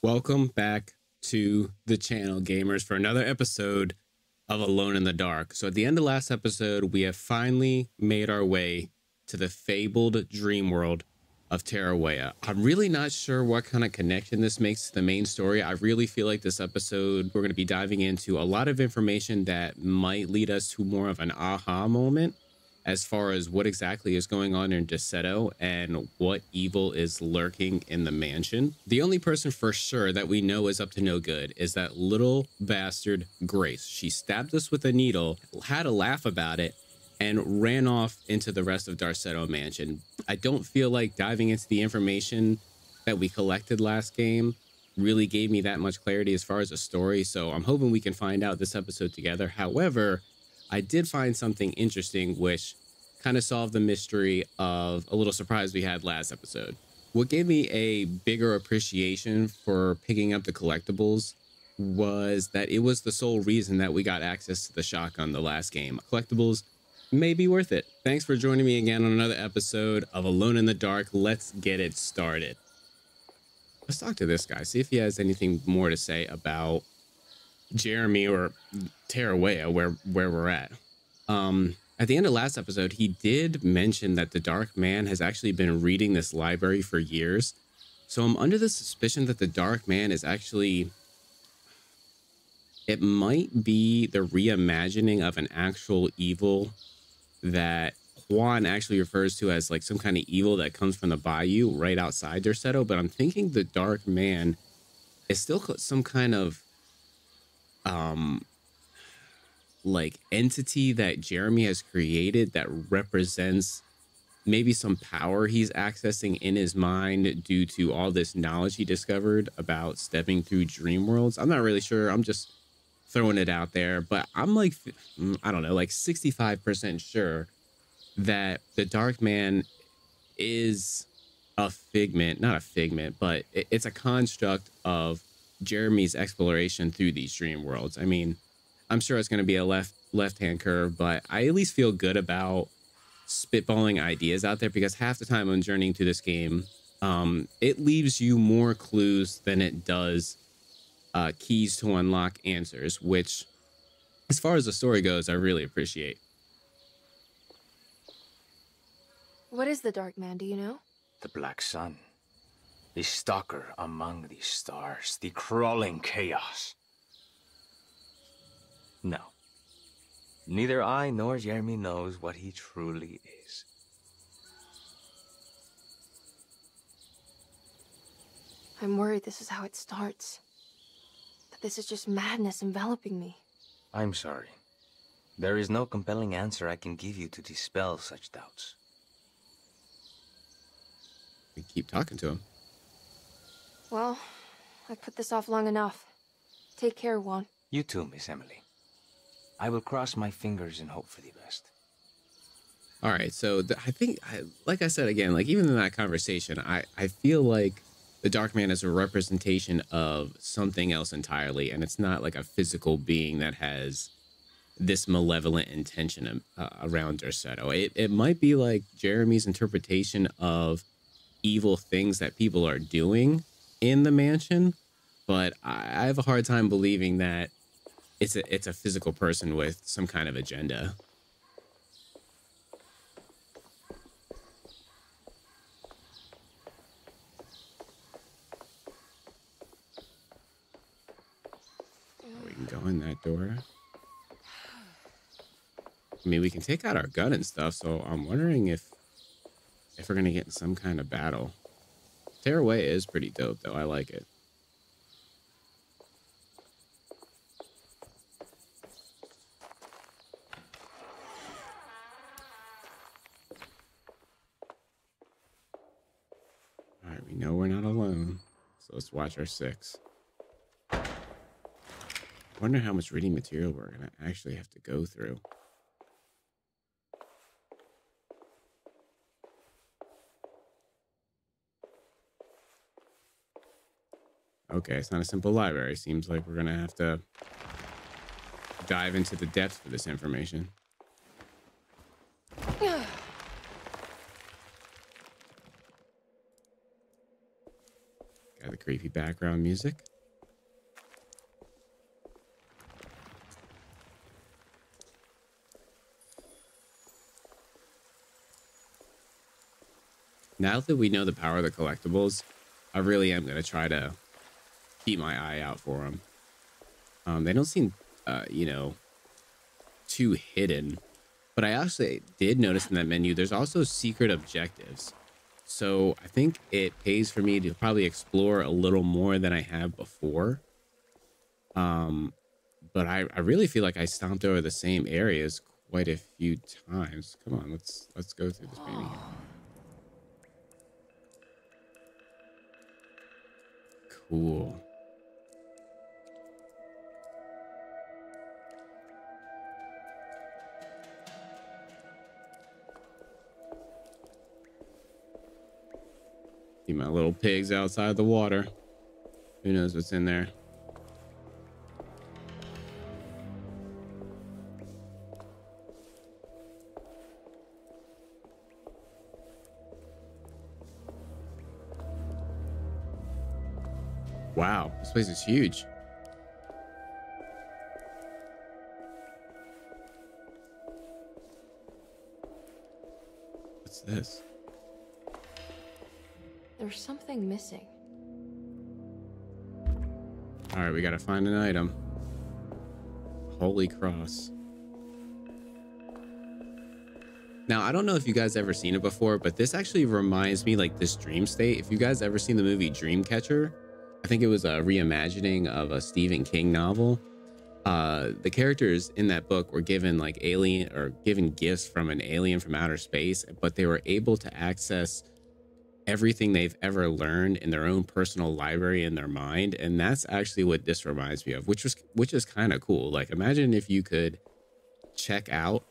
Welcome back to the channel, gamers, for another episode of Alone in the Dark. So at the end of last episode, we have finally made our way to the fabled dream world of Tarawea. I'm really not sure what kind of connection this makes to the main story. I really feel like this episode, we're going to be diving into a lot of information that might lead us to more of an aha moment as far as what exactly is going on in Derceto and what evil is lurking in the mansion. The only person for sure that we know is up to no good is that little bastard Grace. She stabbed us with a needle, had a laugh about it, and ran off into the rest of Derceto Mansion. I don't feel like diving into the information that we collected last game really gave me that much clarity as far as the story, so I'm hoping we can find out this episode together. However, I did find something interesting which kind of solved the mystery of a little surprise we had last episode. What gave me a bigger appreciation for picking up the collectibles was that it was the sole reason that we got access to the shotgun the last game. Collectibles may be worth it. Thanks for joining me again on another episode of Alone in the Dark. Let's get it started. Let's talk to this guy, see if he has anything more to say about Jeremy or Tarawea, where we're at. At the end of last episode, he did mention that the Dark Man has actually been reading this library for years. So I'm under the suspicion that the Dark Man is actually, it might be the reimagining of an actual evil that Juan actually refers to as like some kind of evil that comes from the bayou right outside Derceto. But I'm thinking the Dark Man is still some kind of like entity that Jeremy has created that represents maybe some power he's accessing in his mind due to all this knowledge he discovered about stepping through dream worlds. I'm not really sure. I'm just throwing it out there, but I'm like, I don't know, like 65% sure that the Dark Man is a figment, not a figment, but it's a construct of Jeremy's exploration through these dream worlds. I mean, I'm sure it's going to be a left-hand curve, but I at least feel good about spitballing ideas out there because half the time I'm journeying through this game, it leaves you more clues than it does keys to unlock answers, which, as far as the story goes, I really appreciate. What is the Dark Man, do you know? The Black Sun. The stalker among the stars. The crawling chaos. No. Neither I nor Jeremy knows what he truly is. I'm worried this is how it starts. That this is just madness enveloping me. I'm sorry. There is no compelling answer I can give you to dispel such doubts. We keep talking to him. Well, I've put this off long enough. Take care, Juan. You too, Miss Emily. I will cross my fingers and hope for the best. All right, so I think, like I said again, like even in that conversation, I feel like the Dark Man is a representation of something else entirely, and it's not like a physical being that has this malevolent intention around Derceto. It might be like Jeremy's interpretation of evil things that people are doing in the mansion, but I have a hard time believing that it's a physical person with some kind of agenda. We can go in that door. I mean, we can take out our gun and stuff, so I'm wondering if we're gonna get in some kind of battle. Tarawea is pretty dope, though. I like it. All right, we know we're not alone, so let's watch our six. I wonder how much reading material we're gonna actually have to go through. Okay, it's not a simple library. Seems like we're gonna have to dive into the depths for this information. Got the creepy background music. Now that we know the power of the collectibles, I really am going to try to keep my eye out for them. They don't seem, you know, too hidden. But I actually did notice in that menu, there's also secret objectives. So I think it pays for me to probably explore a little more than I have before. But I really feel like I stomped over the same areas quite a few times. Come on, let's go through this painting here. Cool. See my little pigs outside the water. Who knows what's in there? Wow, this place is huge. What's this? There's something missing. All right, we gotta find an item. Holy cross. Now, I don't know if you guys ever seen it before, but this actually reminds me like this dream state. If you guys ever seen the movie Dreamcatcher, I think it was a reimagining of a Stephen King novel. The characters in that book were given like given gifts from an alien from outer space, but they were able to access everything they've ever learned in their own personal library in their mind. And that's actually what this reminds me of, which is kind of cool. Like, imagine if you could check out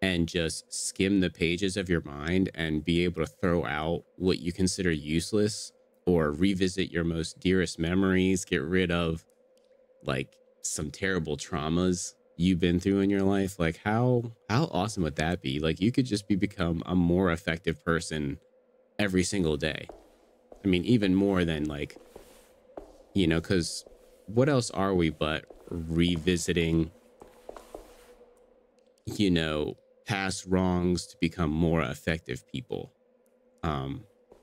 and just skim the pages of your mind and be able to throw out what you consider useless, or revisit your most dearest memories, get rid of like some terrible traumas you've been through in your life. Like, how awesome would that be? Like, you could just become a more effective person every single day. I mean, even more than like, you know, because what else are we but revisiting, you know, past wrongs to become more effective people?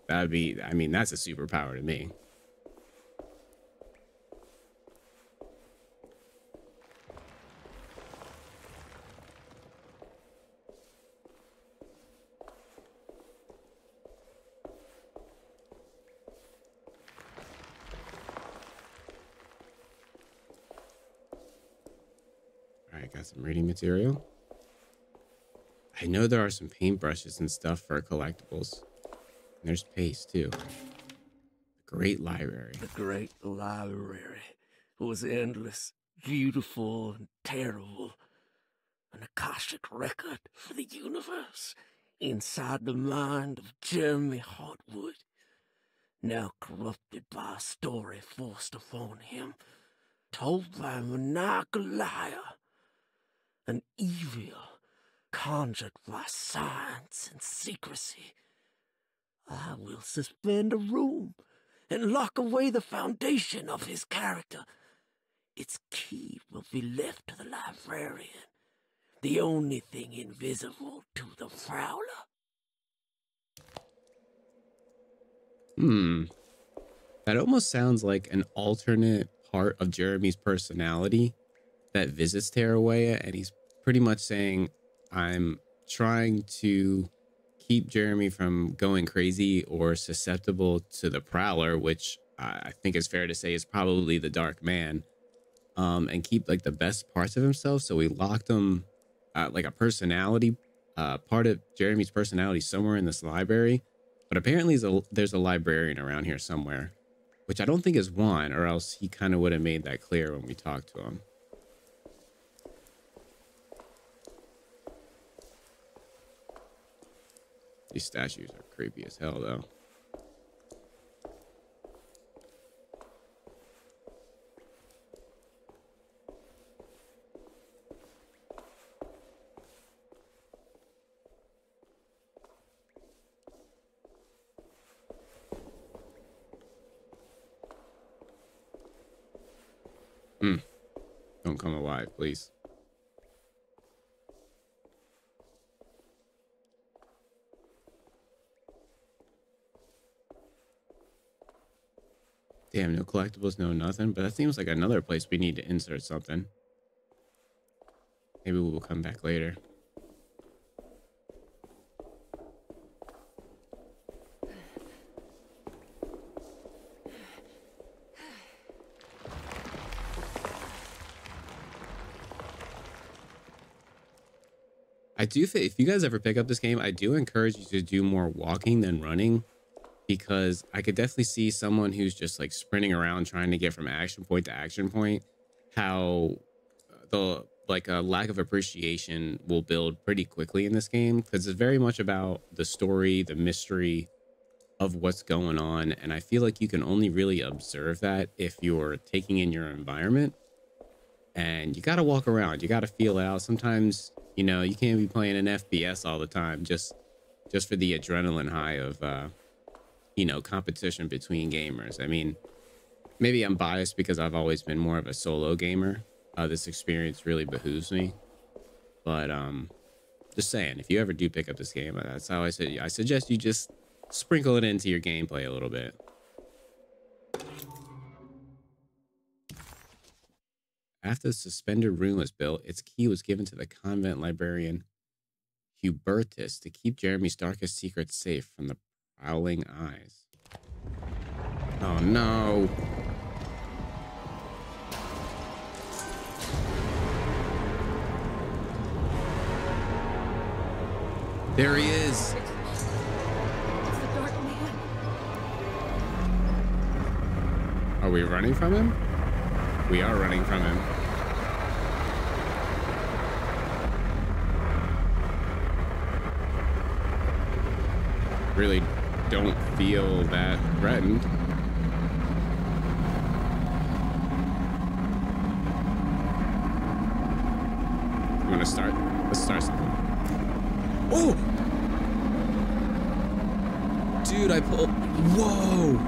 That'd be, I mean, that's a superpower to me. All right, got some reading material. I know there are some paintbrushes and stuff for collectibles. And there's paste too. The great library. The great library was endless, beautiful, and terrible. An Akashic record for the universe inside the mind of Jeremy Hartwood, now corrupted by a story forced upon him, told by a maniacal liar, an evil conjured by science and secrecy. I will suspend a room and lock away the foundation of his character. Its key will be left to the librarian, the only thing invisible to the Prowler. That almost sounds like an alternate part of Jeremy's personality that visits Terrawea, and he's pretty much saying, I'm trying to keep Jeremy from going crazy or susceptible to the Prowler, which I think is fair to say is probably the Dark Man, and keep like the best parts of himself. So we locked him like a personality, part of Jeremy's personality somewhere in this library. But apparently there's a librarian around here somewhere, which I don't think is Juan, or else he kind of would have made that clear when we talked to him. These statues are creepy as hell, though. Don't come alive, please. Damn, no collectibles, no nothing. But that seems like another place we need to insert something. Maybe we'll come back later. I do think if you guys ever pick up this game, I do encourage you to do more walking than running, because I could definitely see someone who's just like sprinting around trying to get from action point to action point, how the like a lack of appreciation will build pretty quickly in this game, because it's very much about the story, the mystery of what's going on. And I feel like you can only really observe that if you're taking in your environment, and you got to walk around, you got to feel it out. Sometimes, you know, you can't be playing an FPS all the time just for the adrenaline high of you know, competition between gamers. I mean, maybe I'm biased because I've always been more of a solo gamer. This experience really behooves me, but just saying, if you ever do pick up this game, that's how I said, I suggest you just sprinkle it into your gameplay a little bit. After the suspended room was built, its key was given to the convent librarian Hubertus to keep Jeremy's darkest secrets safe from the prowling eyes. Oh no. There he is. It's the Dark Man. Are we running from him? We are running from him. Really don't feel that threatened. You want to start? Let's start something. Oh! Dude, I pulled. Whoa!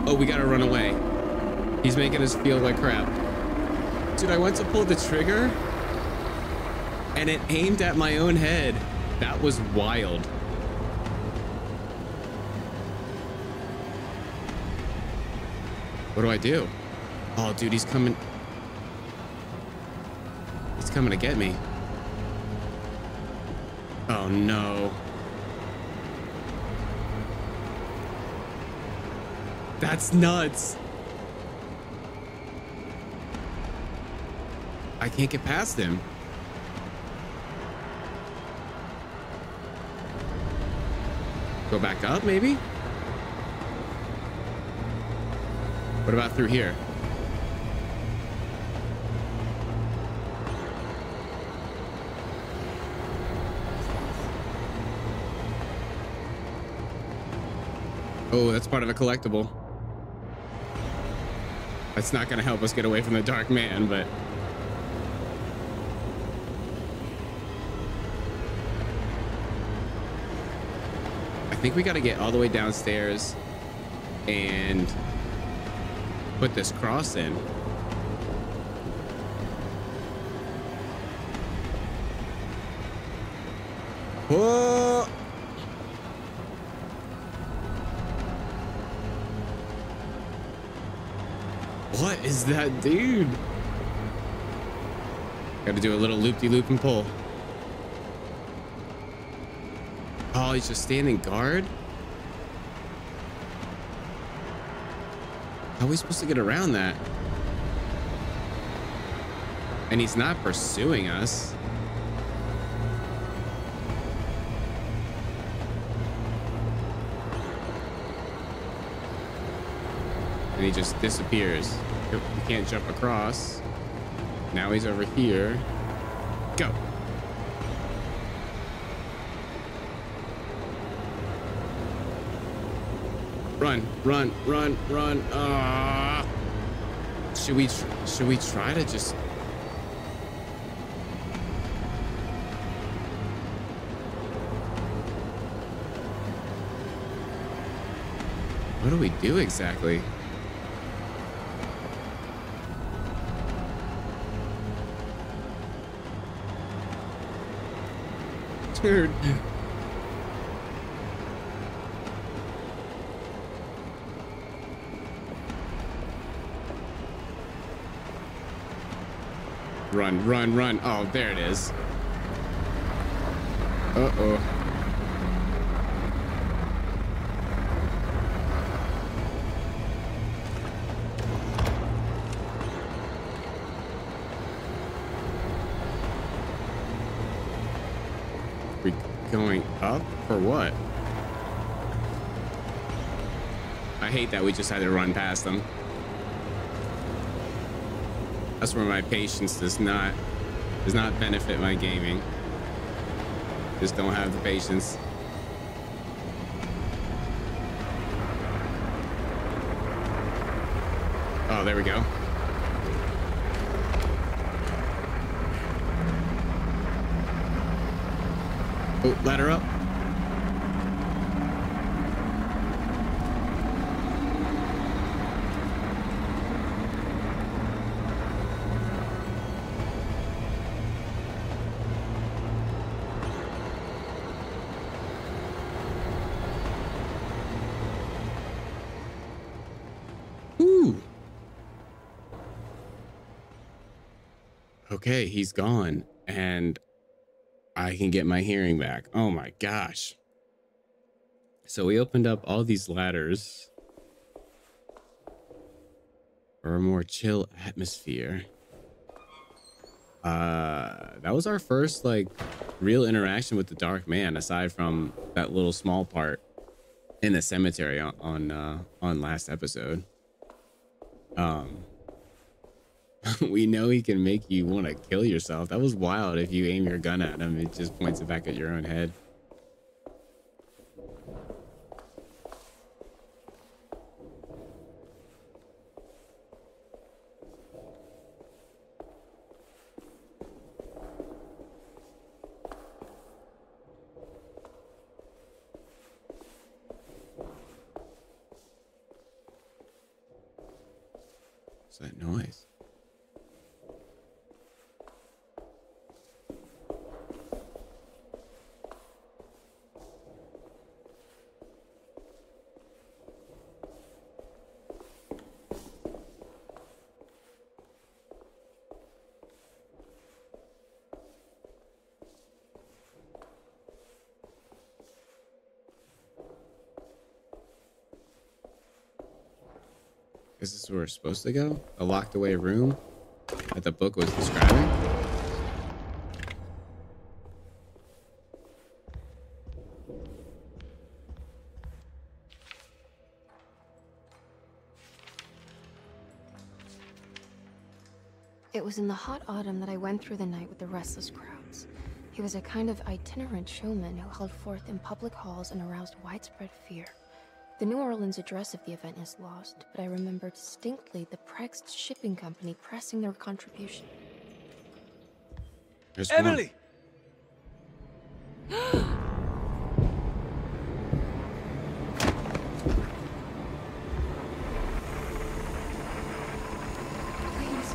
Oh, we gotta run away. He's making us feel like crap. Dude, I went to pull the trigger and it aimed at my own head. That was wild. What do I do? Oh, dude, he's coming. He's coming to get me. Oh, no. That's nuts. I can't get past him. Go back up, maybe? What about through here? Oh, that's part of a collectible. That's not gonna help us get away from the Dark Man, but... I think we gotta get all the way downstairs and put this cross in. Whoa! What is that, dude? Gotta do a little loop-de-loop and pull. Oh, he's just standing guard? How are we supposed to get around that? And he's not pursuing us. And he just disappears. We can't jump across. Now he's over here. Go. Run, run, run, run. Should we try to just... What do we do exactly? Dude. Run, run, run. Oh, there it is. Uh-oh. We going up or what? I hate that we just had to run past them. That's where my patience does not benefit my gaming. Just don't have the patience. Oh, there we go. Oh, ladder up. Okay, he's gone and I can get my hearing back. Oh my gosh. So we opened up all these ladders for a more chill atmosphere. That was our first like real interaction with the Dark Man, aside from that little small part in the cemetery on last episode. We know he can make you want to kill yourself. That was wild. If you aim your gun at him, it just points it back at your own head. What's that noise? Is this where we're supposed to go? A locked away room that the book was describing? It was in the hot autumn that I went through the night with the restless crowds. He was a kind of itinerant showman who held forth in public halls and aroused widespread fear. The New Orleans address of the event is lost, but I remember distinctly the Prext Shipping Company pressing their contribution. There's Emily! Please,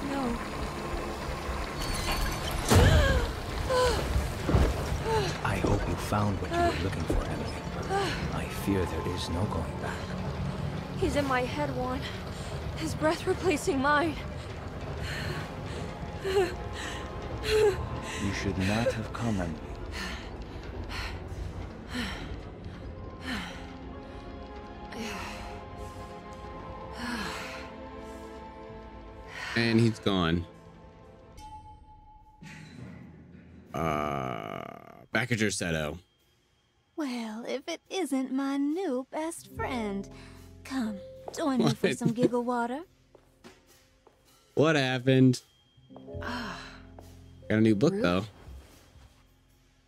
no. I hope you found what you were looking for, Emily. I fear there is no going back. He's in my head, Juan. His breath replacing mine. You should not have come, Emily. And he's gone. Back at your Seto. Well, if it isn't my new best friend. Come, join me for some giggle water. What happened? Got a new book, though.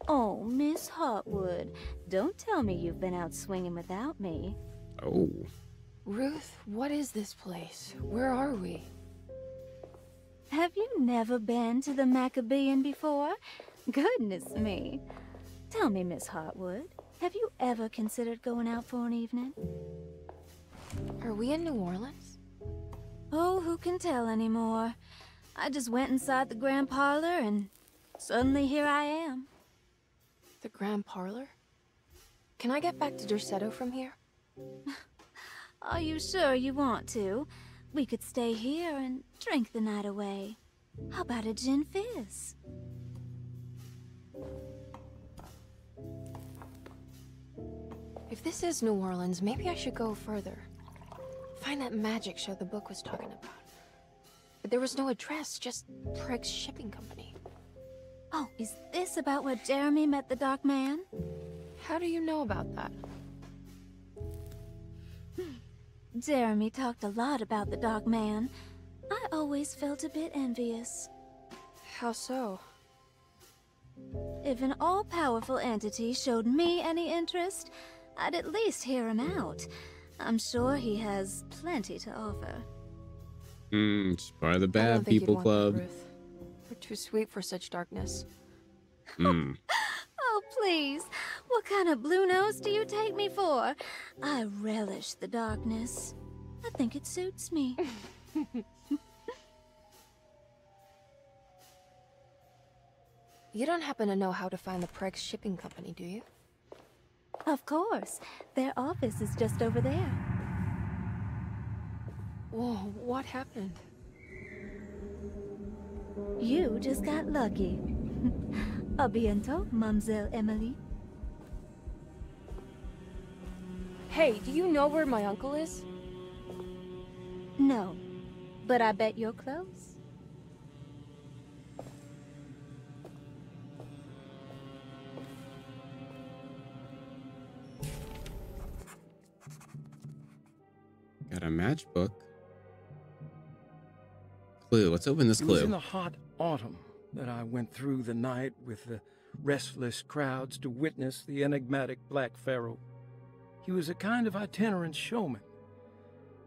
Oh, Miss Hotwood, don't tell me you've been out swinging without me. Oh. Ruth, what is this place? Where are we? Have you never been to the Maccabean before? Goodness me. Tell me, Miss Hotwood, have you ever considered going out for an evening? Are we in New Orleans? Oh, who can tell anymore? I just went inside the grand parlor and suddenly here I am. The Grand Parlor? Can I get back to Derceto from here? Are you sure you want to? We could stay here and drink the night away. How about a gin fizz? If this is New Orleans, maybe I should go further. Find that magic show the book was talking about. But there was no address, just Prick's Shipping Company. Oh, is this about where Jeremy met the Dark Man? How do you know about that? Jeremy talked a lot about the Dark Man. I always felt a bit envious. How so? If an all-powerful entity showed me any interest, I'd at least hear him out. I'm sure he has plenty to offer. It's part of the I don't Bad think you'd People want Club. that, Ruth. We're too sweet for such darkness. Oh, please. What kind of blue nose do you take me for? I relish the darkness. I think it suits me. You don't happen to know how to find the Prick's Shipping Company, do you? Of course. Their office is just over there. Whoa, what happened? You just got lucky. A bientôt, Mademoiselle Emily. Hey, do you know where my uncle is? No, but I bet you're close. Got a matchbook. Clue. Let's open this It was in clue. the hot autumn that I went through the night with the restless crowds to witness the enigmatic Black Pharaoh. He was a kind of itinerant showman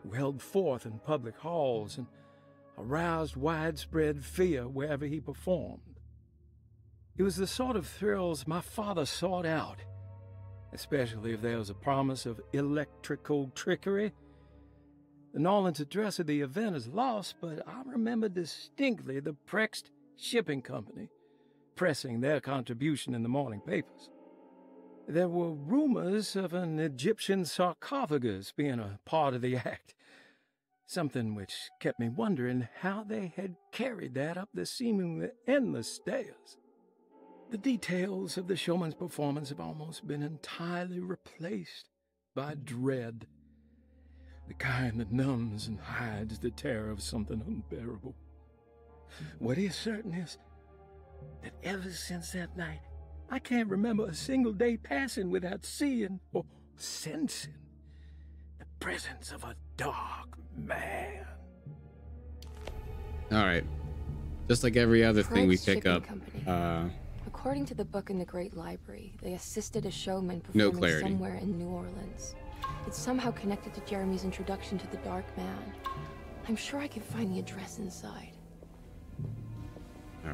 who held forth in public halls and aroused widespread fear wherever he performed. It was the sort of thrills my father sought out, especially if there was a promise of electrical trickery. The Nolan's address of the event is lost, but I remember distinctly the Prick's Shipping Company pressing their contribution in the morning papers. There were rumors of an Egyptian sarcophagus being a part of the act, something which kept me wondering how they had carried that up the seemingly endless stairs. The details of the showman's performance have almost been entirely replaced by dread, the kind that numbs and hides the terror of something unbearable. What is certain is that ever since that night, I can't remember a single day passing without seeing or sensing the presence of a dark man. All right. Just like every other thing we Prick's pick Shipping up. Company. According to the book in the Great Library, they assisted a showman No performing clarity. somewhere in New Orleans. It's somehow connected to Jeremy's introduction to the Dark Man. I'm sure I can find the address inside.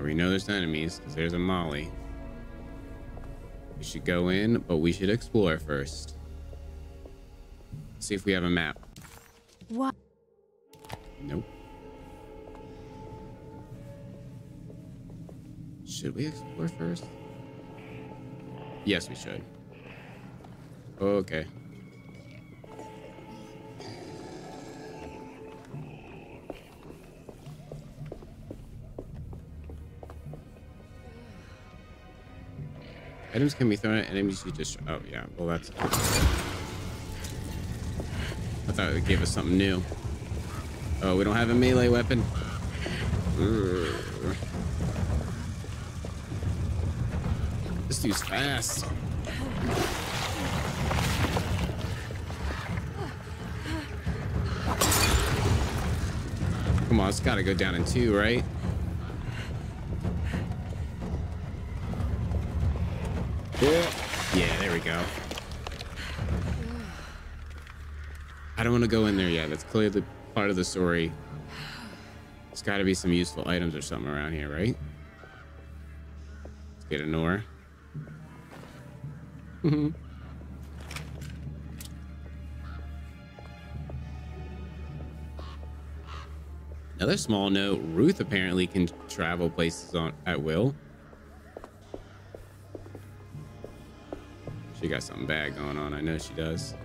We know there's enemies because there's a Molly. We should go in, but we should explore first. See if we have a map. What? Nope. Should we explore first? Yes, we should. Okay. Items can be thrown at enemies you just... Oh, yeah. Well, that's... I thought it gave us something new. Oh, we don't have a melee weapon. Urgh. This dude's fast. Come on, it's gotta go down in 2, right? Yeah, there we go. I don't want to go in there yet. That's clearly part of the story. There's got to be some useful items or something around here, right? Let's get an ore. Another small note, Ruth apparently can travel places at will. She got something bad going on. I know she does.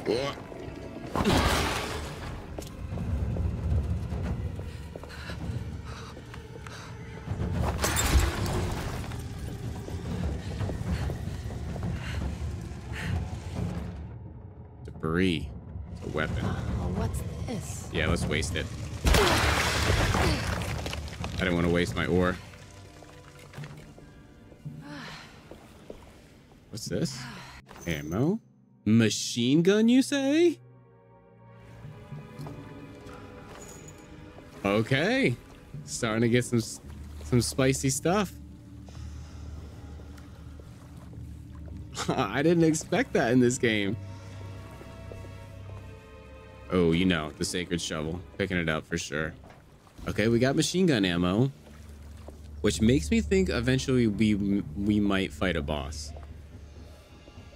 Whoa. Debris. It's a weapon. Oh, what's this? Yeah, let's waste it. I didn't want to waste my ore. What's this? Ammo? Machine gun, you say? Okay. Starting to get some spicy stuff. I didn't expect that in this game. Oh, you know, the sacred shovel. Picking it up for sure. Okay, we got machine gun ammo, which makes me think eventually we might fight a boss.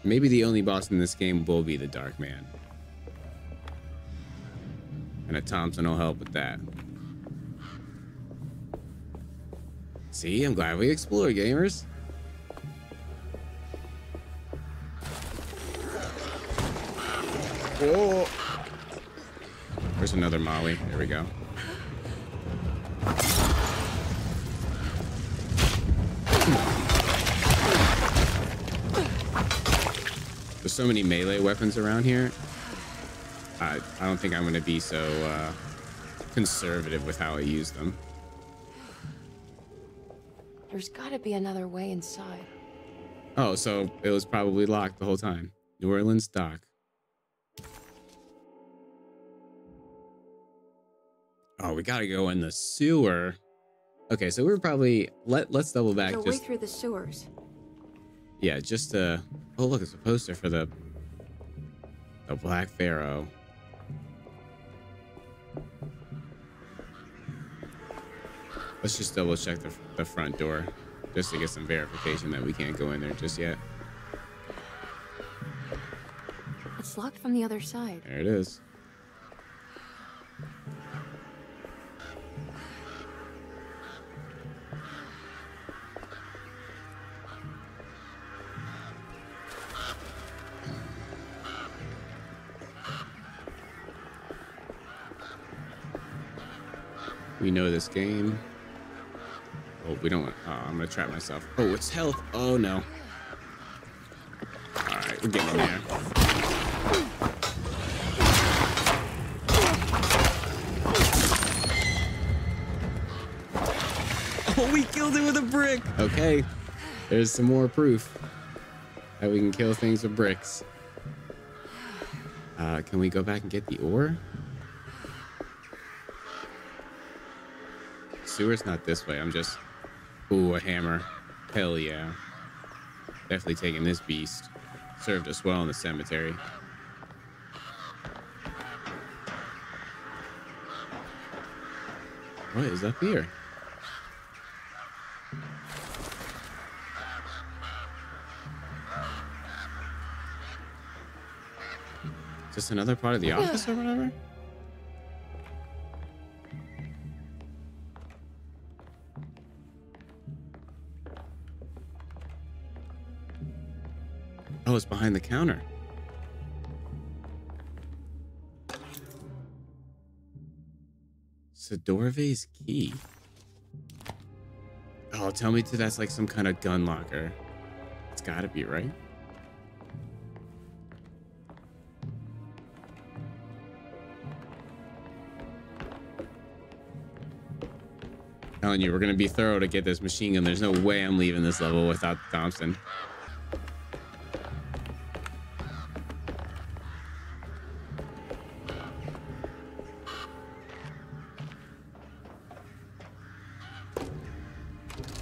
Maybe the only boss in this game will be the Dark Man. And a Thompson will help with that. See, I'm glad we explored, gamers. Whoa. There's another Molly. There we go. There's so many melee weapons around here. I don't think I'm going to be so conservative with how I use them. There's gotta be another way inside. Oh, so it was probably locked the whole time. New Orleans dock. Oh, we gotta go in the sewer. Okay, so we're probably let's double back. There's a way through the sewers. Yeah, just oh look, it's a poster for the Black Pharaoh. Let's just double check the front door just to get some verification that we can't go in there just yet. It's locked from the other side. There it is. We know this game. Oh, we don't want... Oh, I'm gonna trap myself. Oh, it's health. Oh, no. Alright, we're getting in there. Oh, we killed it with a brick! Okay. There's some more proof that we can kill things with bricks. Can we go back and get the ore? Sewer's not this way. I'm just... Ooh, a hammer. Hell yeah. Definitely taking this beast. Served us well in the cemetery. What is up here? Is this another part of the office or whatever? Oh, it's behind the counter. Sadorve's key. Oh, tell me that's like some kind of gun locker. It's gotta be, right? Telling you, we're gonna be thorough to get this machine gun. There's no way I'm leaving this level without the Thompson.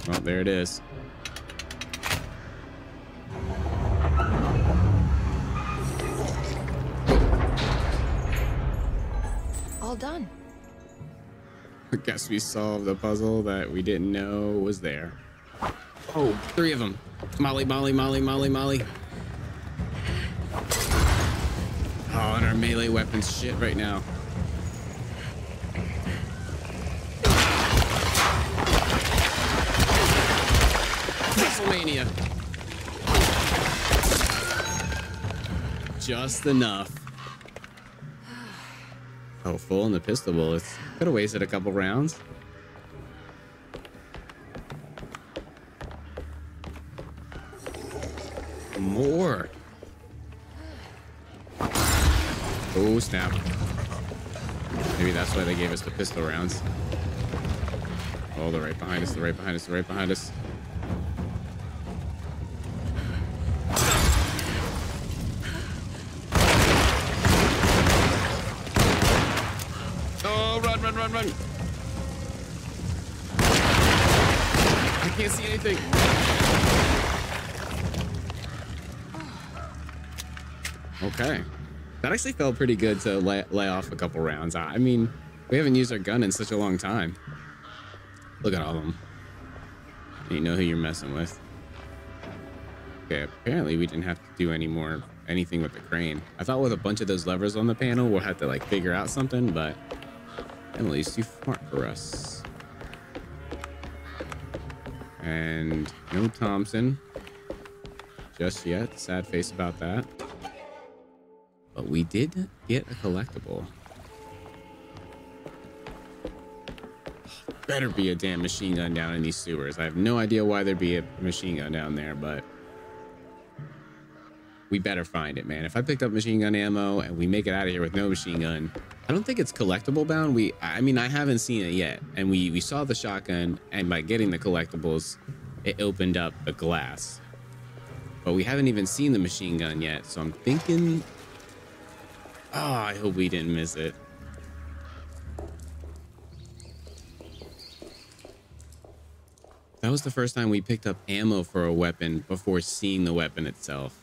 Well, there it is. All done. I guess we solved a puzzle that we didn't know was there. Oh, 3 of them. Molly, Molly, Molly, Molly, Molly. Oh, and our melee weapon's shit right now. WrestleMania. Just enough. Oh, full in the pistol bullets. Could have wasted a couple rounds. More. Oh, snap. Maybe that's why they gave us the pistol rounds. Oh, they're right behind us. They're right behind us. They're right behind us. Oh, run, run, run, run. I can't see anything. Okay. That actually felt pretty good to lay off a couple rounds. I mean, we haven't used our gun in such a long time. Look at all of them. You know who you're messing with. Okay, apparently we didn't have to do anything with the crane. I thought with a bunch of those levers on the panel, we'll have to like figure out something, but Emily's too smart for us. And no Thompson just yet. Sad face about that. But we did get a collectible. Better be a damn machine gun down in these sewers. I have no idea why there'd be a machine gun down there, but we better find it, man. If I picked up machine gun ammo and we make it out of here with no machine gun, I don't think it's collectible bound. I mean, I haven't seen it yet. And we saw the shotgun, and by getting the collectibles, it opened up the glass. But we haven't even seen the machine gun yet, so I'm thinking... Oh, I hope we didn't miss it. That was the first time we picked up ammo for a weapon before seeing the weapon itself.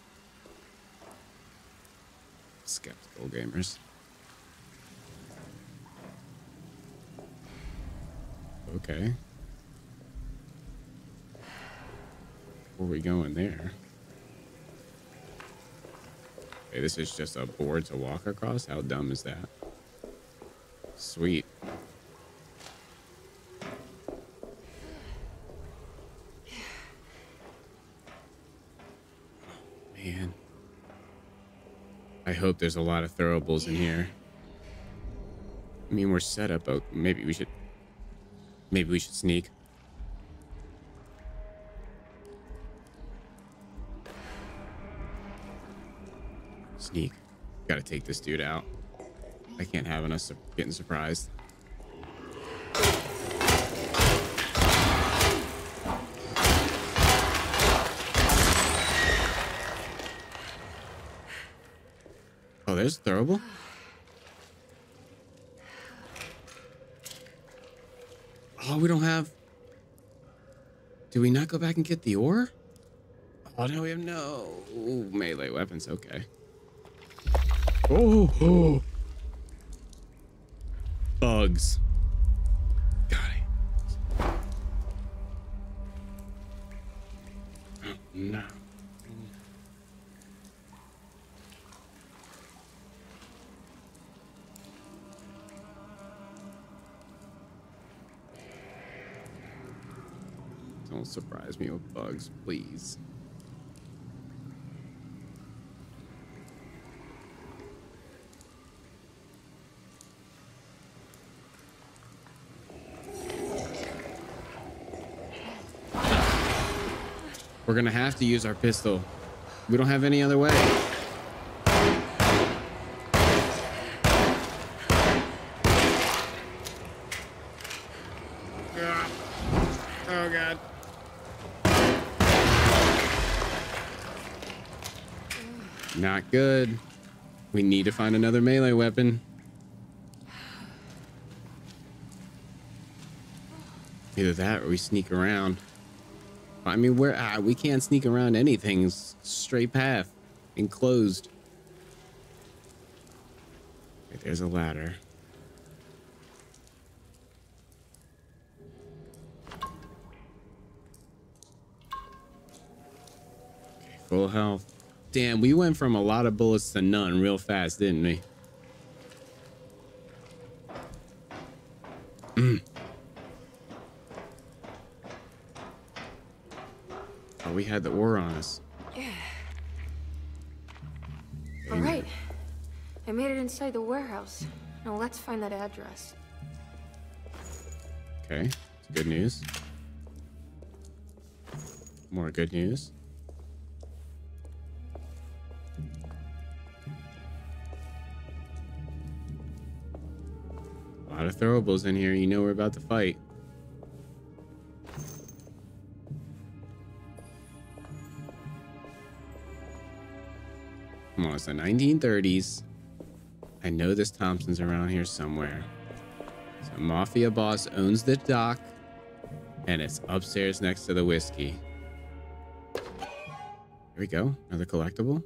Skeptical gamers. Okay. Where are we going there? Okay, this is just a board to walk across? How dumb is that? Sweet. Man. I hope there's a lot of throwables in here. I mean, we're set up, but maybe we should sneak. Sneak. Gotta take this dude out. I can't have us getting surprised. Oh, there's throwable. Oh, we don't have... Do we not go back and get the ore? Oh, no, we have no melee weapons. Okay. Oh. Bugs. Got it. Oh, no. Don't surprise me with bugs, please. We're gonna have to use our pistol. We don't have any other way. Oh God. Not good. We need to find another melee weapon. Either that or we sneak around. I mean, we can't sneak around anything. It's straight path, enclosed. Okay, there's a ladder. Okay, full health. Damn, we went from a lot of bullets to none real fast, didn't we? Oh, we had the ore on us. All right. I made it inside the warehouse. Now let's find that address. Okay, it's good news. More good news. A lot of throwables in here. You know we're about to fight. Come on, it's the 1930s. I know this Thompson's around here somewhere. So mafia boss owns the dock, and it's upstairs next to the whiskey. Here we go. Another collectible.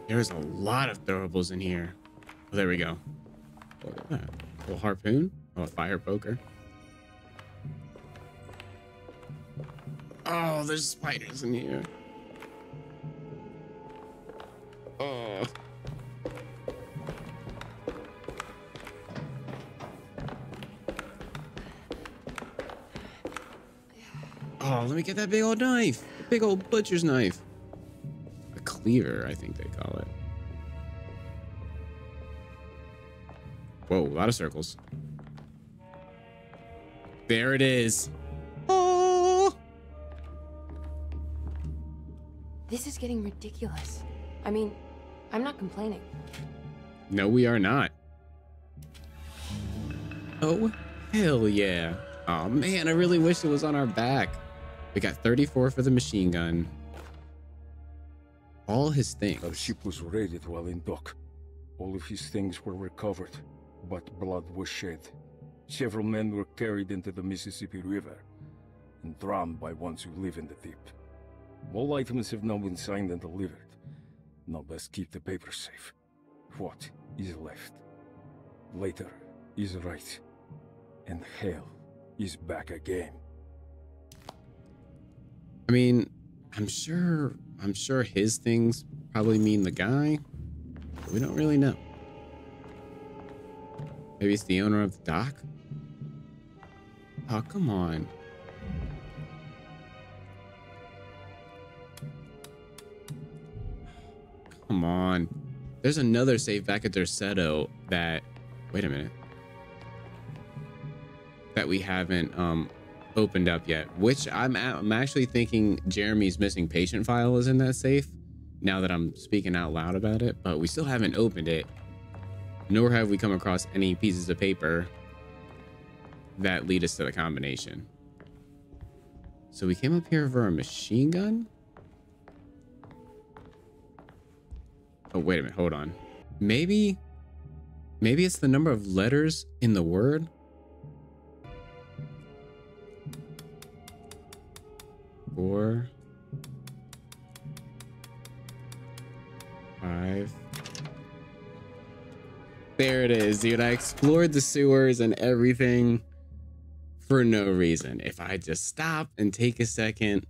There's a lot of throwables in here. Oh, there we go. Oh, look at that. A little harpoon. Oh, a fire poker. Oh, there's spiders in here. Oh. Oh, let me get that big old knife. The big old butcher's knife. A cleaver, I think they call it. Whoa, a lot of circles. There it is. Oh. This is getting ridiculous. I mean, I'm not complaining. No, we are not. Oh, hell yeah. Oh man, I really wish it was on our back. We got 34 for the machine gun. All his things. Our ship was raided while in dock. All of his things were recovered, but blood was shed. Several men were carried into the Mississippi River and drowned by ones who live in the deep. All items have now been signed and delivered. Now best keep the papers safe. What is left? Later is right. And hell is back again. I mean, I'm sure his things probably mean the guy, but we don't really know. Maybe it's the owner of the dock? Oh, come on. Come on. There's another safe back at Derceto that, wait a minute, that we haven't opened up yet, which I'm actually thinking Jeremy's missing patient file is in that safe now that I'm speaking out loud about it, but we still haven't opened it, nor have we come across any pieces of paper that lead us to the combination. So we came up here for a machine gun. Oh, wait a minute, hold on. Maybe it's the number of letters in the word. 4, 5. There it is, dude. I explored the sewers and everything for no reason. If I just stop and take a second,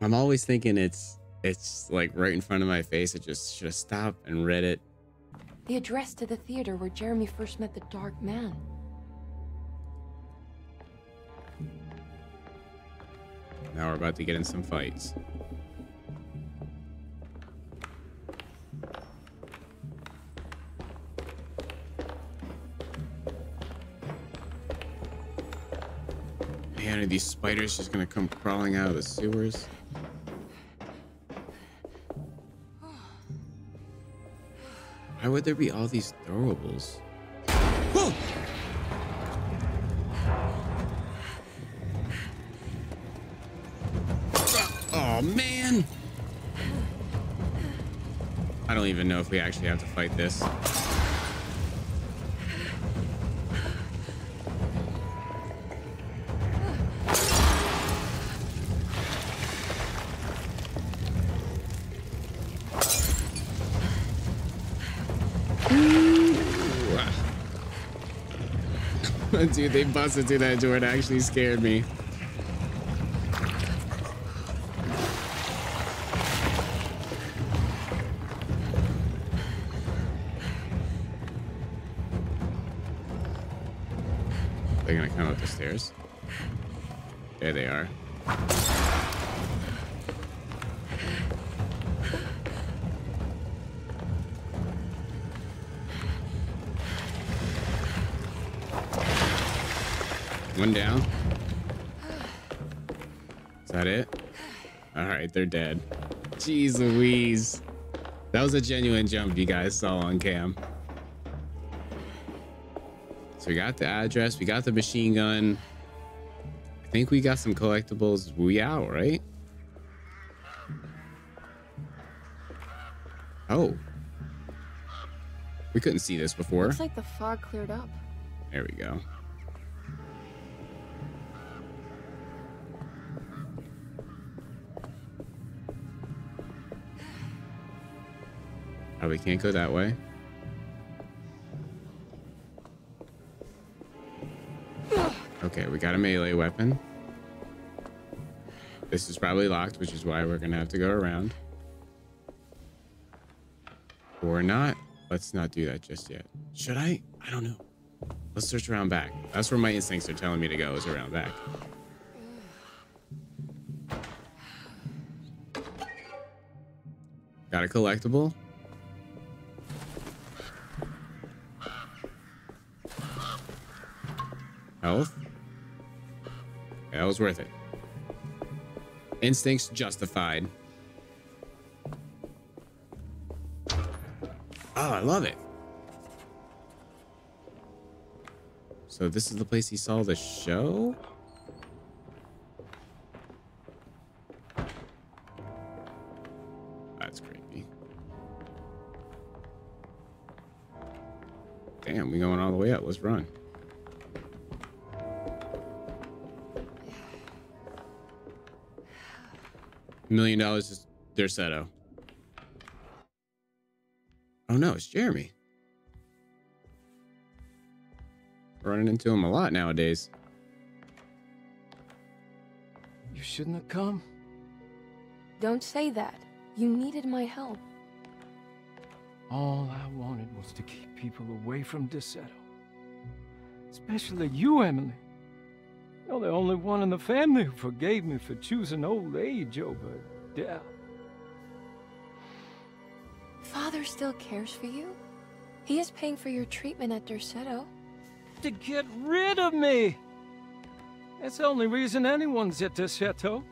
I'm always thinking it's like right in front of my face. I just should have stopped and read it. The address to the theater where Jeremy first met the Dark Man. Now we're about to get in some fights. Man, are these spiders just gonna come crawling out of the sewers? Why would there be all these throwables? Whoa! Oh man! I don't even know if we actually have to fight this. Dude, they busted through that door. It actually scared me. They're gonna come up the stairs. There they are. One down. Is that it? All right, they're dead. Jeez Louise. That was a genuine jump you guys saw on cam. So we got the address, we got the machine gun. I think we got some collectibles. We out, right? Oh. We couldn't see this before. Looks like the fog cleared up. There we go. Oh, we can't go that way. Okay, we got a melee weapon. This is probably locked, which is why we're gonna have to go around. Or not. Let's not do that just yet. Should I? I don't know. Let's search around back. That's where my instincts are telling me to go, is around back. Got a collectible. Health. Yeah, that was worth it. Instincts justified. Oh, I love it. So this is the place he saw the show? That's creepy. Damn, we going all the way up. Let's run. $1 million is Derceto. Oh no, it's Jeremy. Running into him a lot nowadays. You shouldn't have come. Don't say that. You needed my help. All I wanted was to keep people away from Derceto. Especially you, Emily. You're the only one in the family who forgave me for choosing old age over death. Father still cares for you? He is paying for your treatment at Derceto. To get rid of me! That's the only reason anyone's at Derceto.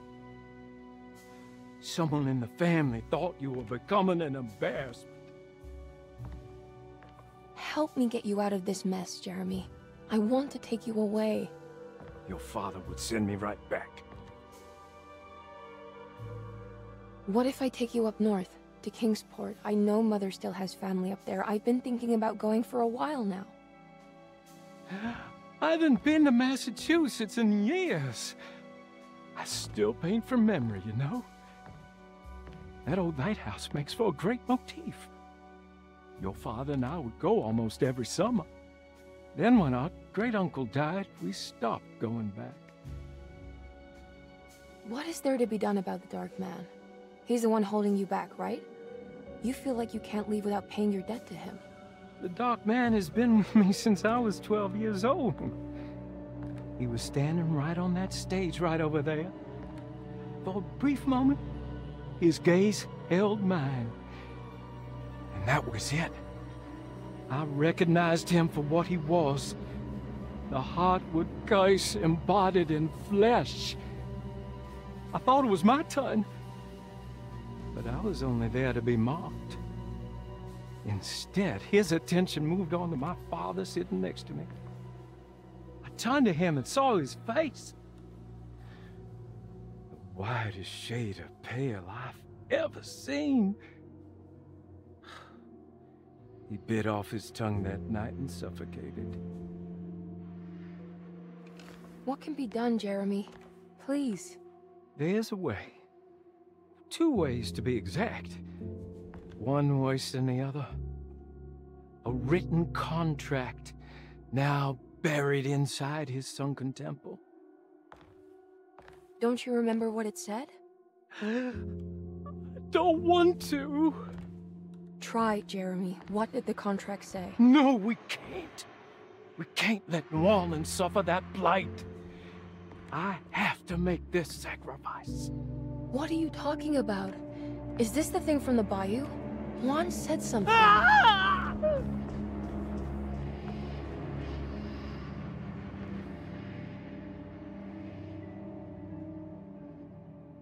Someone in the family thought you were becoming an embarrassment. Help me get you out of this mess, Jeremy. I want to take you away. Your father would send me right back. What if I take you up north, to Kingsport? I know Mother still has family up there. I've been thinking about going for a while now. I haven't been to Massachusetts in years. I still paint from memory, you know? That old lighthouse makes for a great motif. Your father and I would go almost every summer. Then when our great-uncle died, we stopped going back. What is there to be done about the Dark Man? He's the one holding you back, right? You feel like you can't leave without paying your debt to him. The Dark Man has been with me since I was 12 years old. He was standing right on that stage right over there. For a brief moment, his gaze held mine. And that was it. I recognized him for what he was. The Heartwood curse embodied in flesh. I thought it was my turn. But I was only there to be mocked. Instead, his attention moved on to my father sitting next to me. I turned to him and saw his face. The whitest shade of pale I've ever seen. He bit off his tongue that night and suffocated. What can be done, Jeremy? Please. There's a way. 2 ways to be exact. One worse than the other. A written contract now buried inside his sunken temple. Don't you remember what it said? I don't want to. Try, Jeremy. What did the contract say? No, we can't. We can't let New Orleans suffer that blight. I have to make this sacrifice. What are you talking about? Is this the thing from the bayou? Juan said something.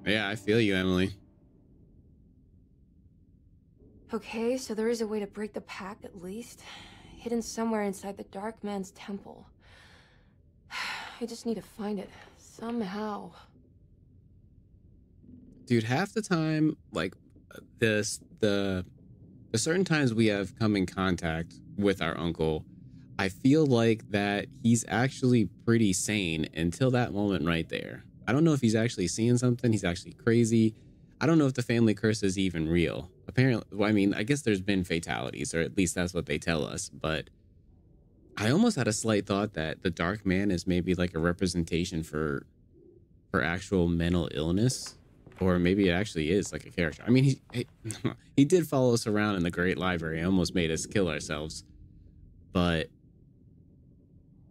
Yeah, I feel you, Emily. Okay, so there is a way to break the pact at least. Hidden somewhere inside the Dark Man's temple. I just need to find it. Somehow. Dude, half the time, like, the certain times we have come in contact with our uncle, I feel like that he's actually pretty sane until that moment right there. I don't know if he's actually seeing something. He's actually crazy. I don't know if the family curse is even real. Apparently, well, I mean, I guess there's been fatalities, or at least that's what they tell us. But I almost had a slight thought that the Dark Man is maybe like a representation for actual mental illness, or maybe it actually is like a character. I mean, he did follow us around in the Great Library, almost made us kill ourselves, but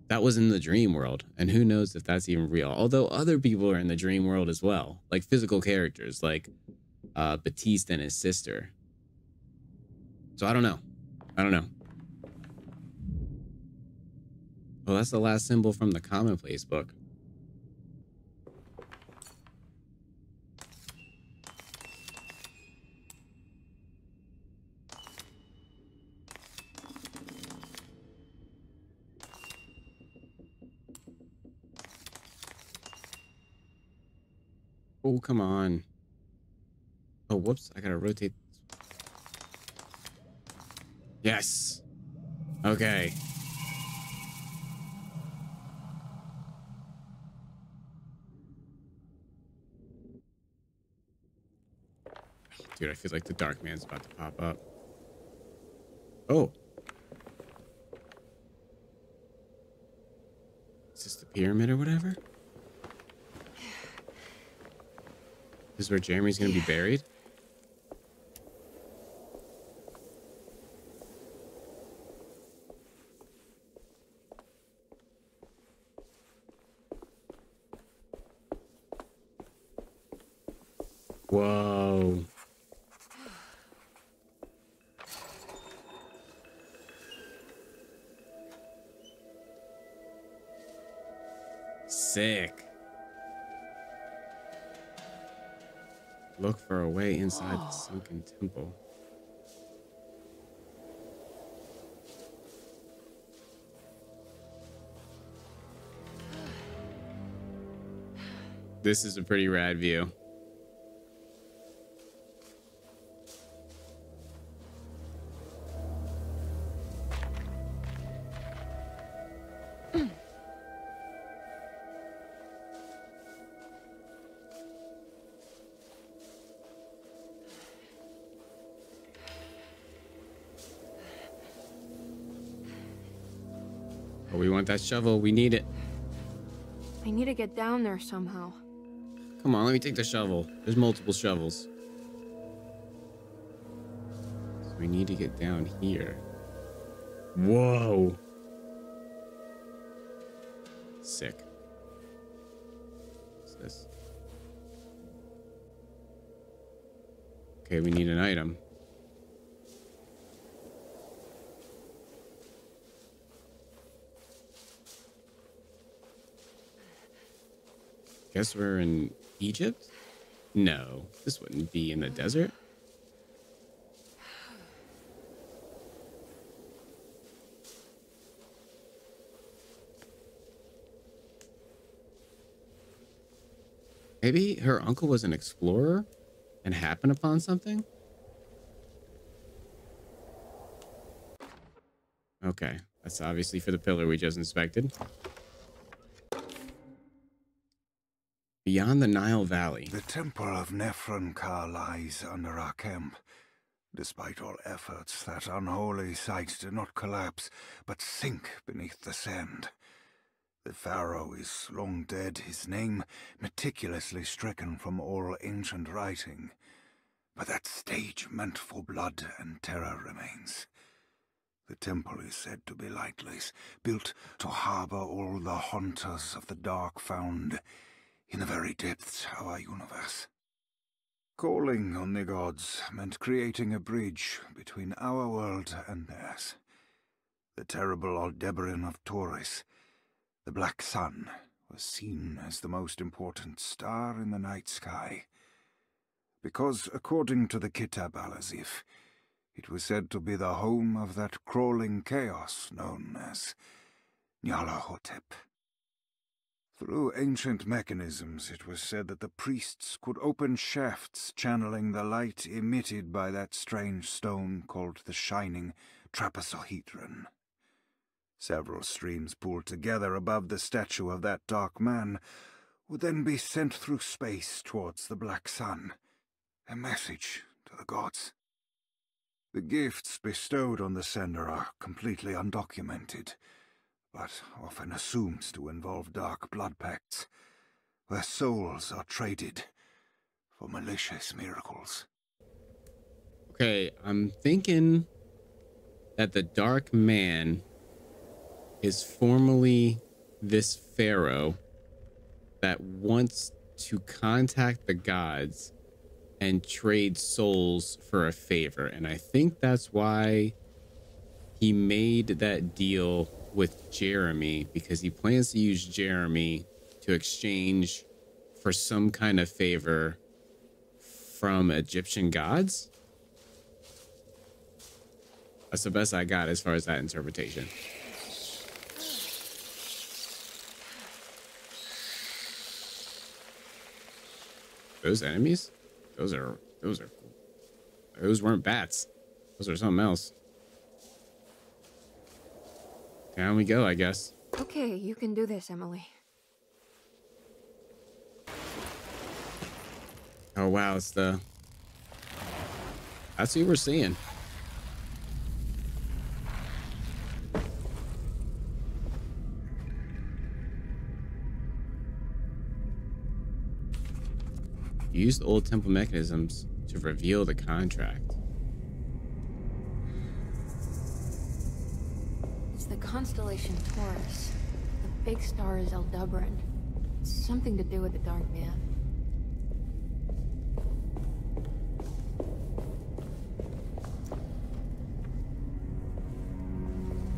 that was in the dream world, and who knows if that's even real. Although other people are in the dream world as well, like physical characters, like Batiste and his sister. So I don't know. Well, that's the last symbol from the Commonplace book. Oh, come on. Oh, whoops. I gotta rotate. Yes. Okay. Dude, I feel like the Dark Man's about to pop up. Oh. Is this the pyramid or whatever? This is where Jeremy's gonna be buried? Whoa. Sick. Look for a way inside the sunken temple. This is a pretty rad view. Oh, we want that shovel. We need it. I need to get down there somehow. Come on, let me take the shovel. There's multiple shovels. So we need to get down here. Whoa. Sick. What's this? Okay, we need an item. Guess we're in Egypt? No, this wouldn't be in the desert. Maybe her uncle was an explorer and happened upon something? Okay, that's obviously for the pillar we just inspected. Beyond the Nile Valley. The temple of Nefernkar lies under our camp. Despite all efforts, that unholy site did not collapse, but sink beneath the sand. The pharaoh is long dead, his name meticulously stricken from all ancient writing. But that stage meant for blood and terror remains. The temple is said to be lightless, built to harbor all the haunters of the dark found in the very depths of our universe. Calling on the gods meant creating a bridge between our world and theirs. The terrible Aldebaran of Taurus, the Black Sun, was seen as the most important star in the night sky, because, according to the Kitab al-Azif, it was said to be the home of that crawling chaos known as Nyarlathotep. Through ancient mechanisms, it was said that the priests could open shafts channeling the light emitted by that strange stone called the Shining Trapezohedron. Several streams pooled together above the statue of that dark man would then be sent through space towards the Black Sun, a message to the gods. The gifts bestowed on the sender are completely undocumented, but often assumed to involve dark blood pacts, where souls are traded for malicious miracles. Okay, I'm thinking that the Dark Man is formerly this pharaoh that wants to contact the gods and trade souls for a favor. And I think that's why he made that deal with Jeremy, because he plans to use Jeremy to exchange for some kind of favor from Egyptian gods. That's the best I got as far as that interpretation. Those enemies? Those weren't bats. Those are something else. Down we go, I guess. Okay, you can do this, Emily. Oh wow, it's the... That's what we're seeing. Use the old temple mechanisms to reveal the contract. It's the constellation Taurus. The big star is Aldebaran. It's something to do with the Dark Man.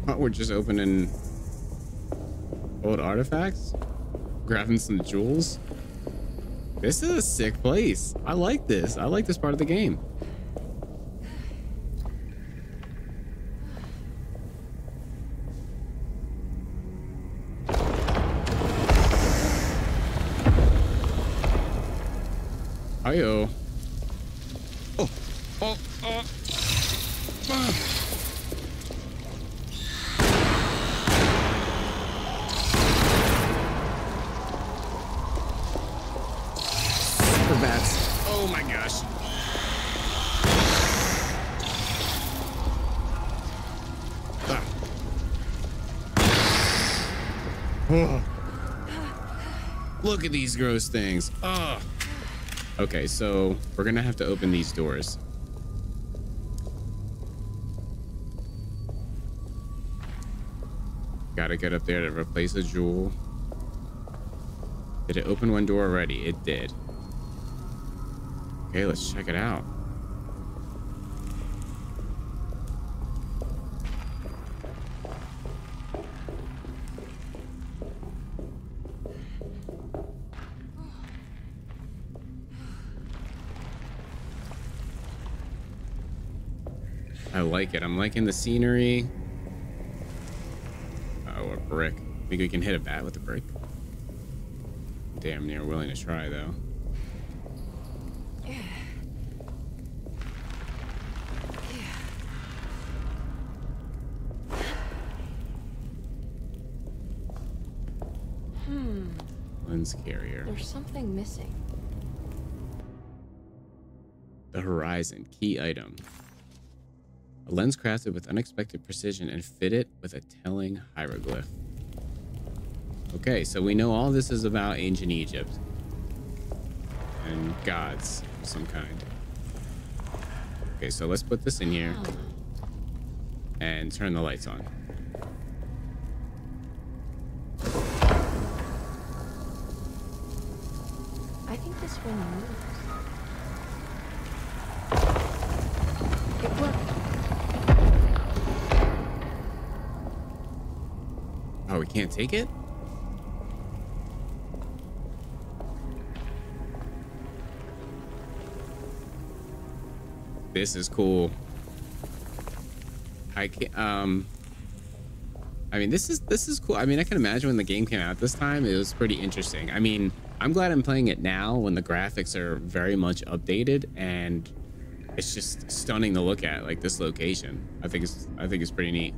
Oh, we're just opening old artifacts, grabbing some jewels. This is a sick place. I like this. I like this part of the game. Hiyo. Oh. Oh. Oh. Ah. Bats. Oh my gosh. Ah. Oh. Look at these gross things. Oh. Okay, so we're gonna have to open these doors. Gotta get up there to replace a jewel. Did it open one door already? It did. Okay, let's check it out. I like it. I'm liking the scenery. Oh, a brick. Think we can hit a bat with a brick? Damn near willing to try, though. Lens carrier. There's something missing. The horizon. Key item. A lens crafted with unexpected precision and fitted with a telling hieroglyph. Okay, so we know all this is about ancient Egypt. And gods of some kind. Okay, so let's put this in here. and turn the lights on. I think this ring moves. It worked. Oh, we can't take it? This is cool. I mean, this is cool. I mean, I can imagine when the game came out this time, it was pretty interesting. I mean, I'm glad I'm playing it now when the graphics are very much updated and it's just stunning to look at, like this location. I think it's pretty neat.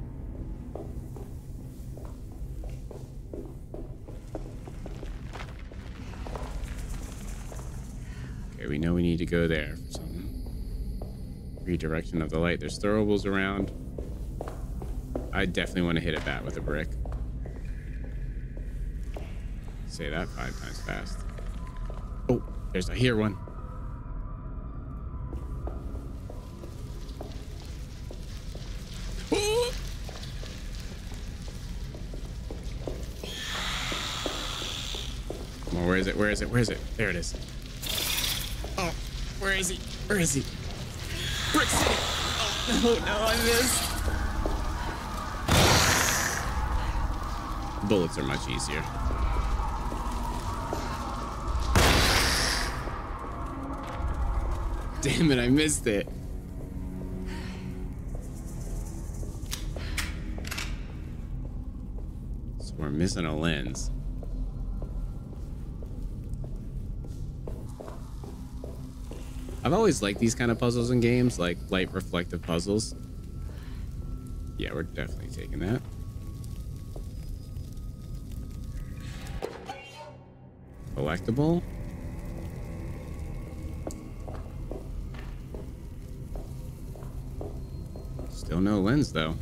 Okay, we know we need to go there for some redirection of the light. There's throwables around. I definitely want to hit a bat with a brick. Say that 5 times fast. Oh, I hear one. Oh! Come on, where is it? Where is it? Where is it? There it is. Oh, where is he? Where is he? Brick City! Oh, no, I missed. Bullets are much easier. Damn it, I missed it. So we're missing a lens. I've always liked these kind of puzzles in games, like light reflective puzzles. Yeah, we're definitely taking that. Collectible. Still no lens though.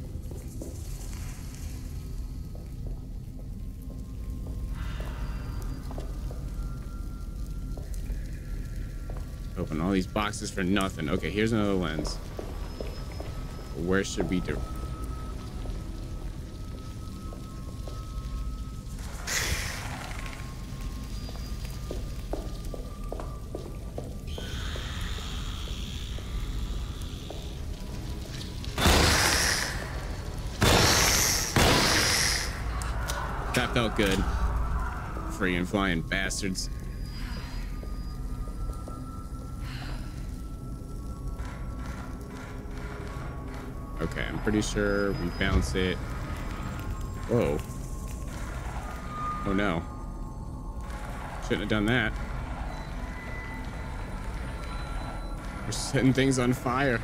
Open all these boxes for nothing. Okay, here's another lens. Where should we do? That felt good. Freaking flying bastards. Okay, I'm pretty sure we bounce it. Whoa. Oh no. Shouldn't have done that. We're setting things on fire.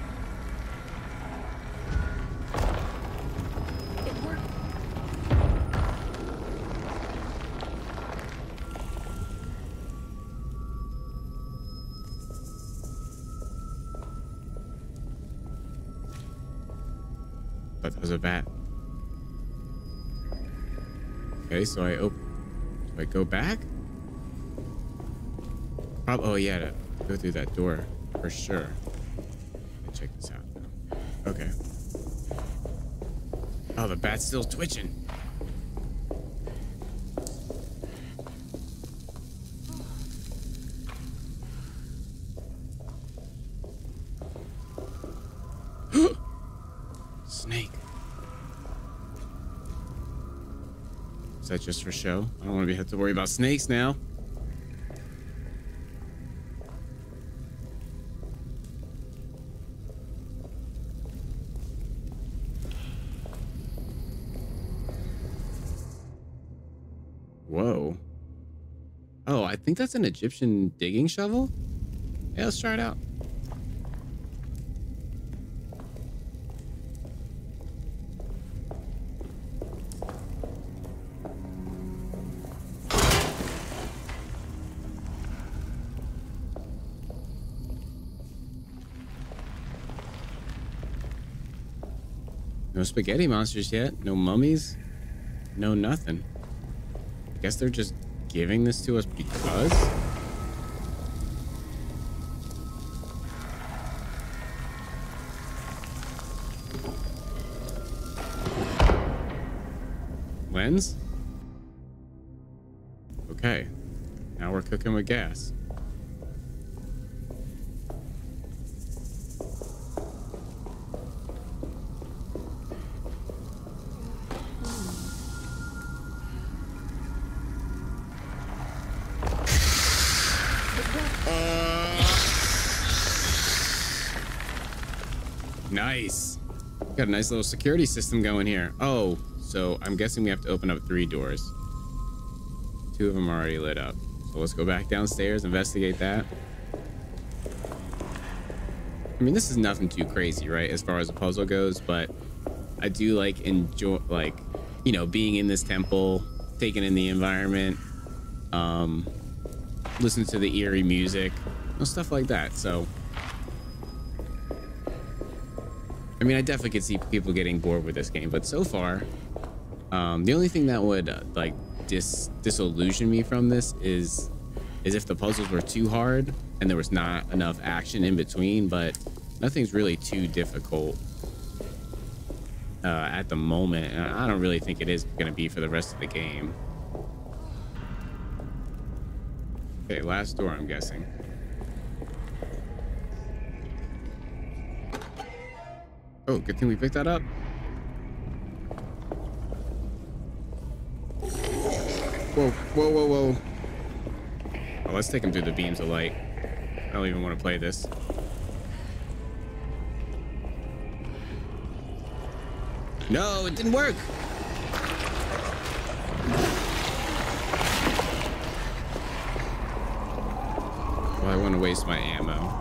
It worked. But that was a bat. Okay, so do I go back? Oh yeah, to go through that door for sure. Let me check this out now. Okay. Oh, the bat's still twitching. Snake. Is that just for show? I don't want to have to worry about snakes now. Whoa. Oh, I think that's an Egyptian digging shovel. Yeah, let's try it out. No spaghetti monsters yet. No mummies. No nothing. I guess they're just giving this to us because. Lens? Okay. Now we're cooking with gas. Nice. Got a nice little security system going here. Oh, so I'm guessing we have to open up 3 doors. 2 of them are already lit up. So let's go back downstairs, investigate that. I mean, this is nothing too crazy, right, as far as the puzzle goes, but I do enjoy you know, being in this temple, taking in the environment, listening to the eerie music, stuff like that. So I mean, I definitely could see people getting bored with this game, but so far, the only thing that would disillusion me from this is if the puzzles were too hard and there was not enough action in between. But nothing's really too difficult at the moment, and I don't really think it is going to be for the rest of the game. Okay, last door, I'm guessing. Oh, good thing we picked that up. Whoa, whoa, whoa, whoa. Oh, let's take him through the beams of light. I don't even want to play this. No, it didn't work. Well, I want to waste my ammo.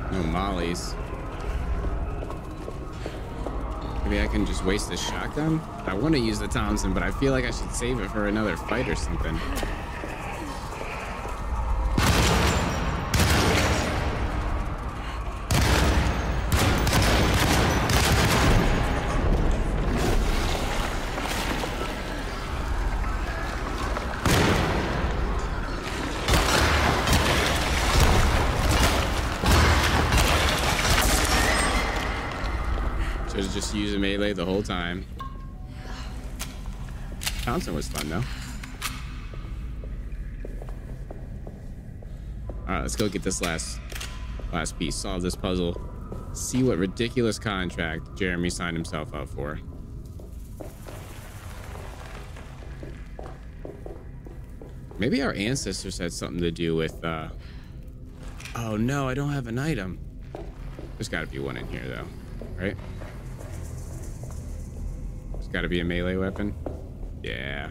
No mollies. Maybe I can just waste this shotgun? I want to use the Thompson, but I feel like I should save it for another fight or something. Just using melee the whole time. Thompson was fun though. All right, let's go get this last piece. Solve this puzzle. See what ridiculous contract Jeremy signed himself up for. Maybe our ancestors had something to do with. Oh no, I don't have an item. There's got to be one in here though, right? It's got to be a melee weapon. Yeah.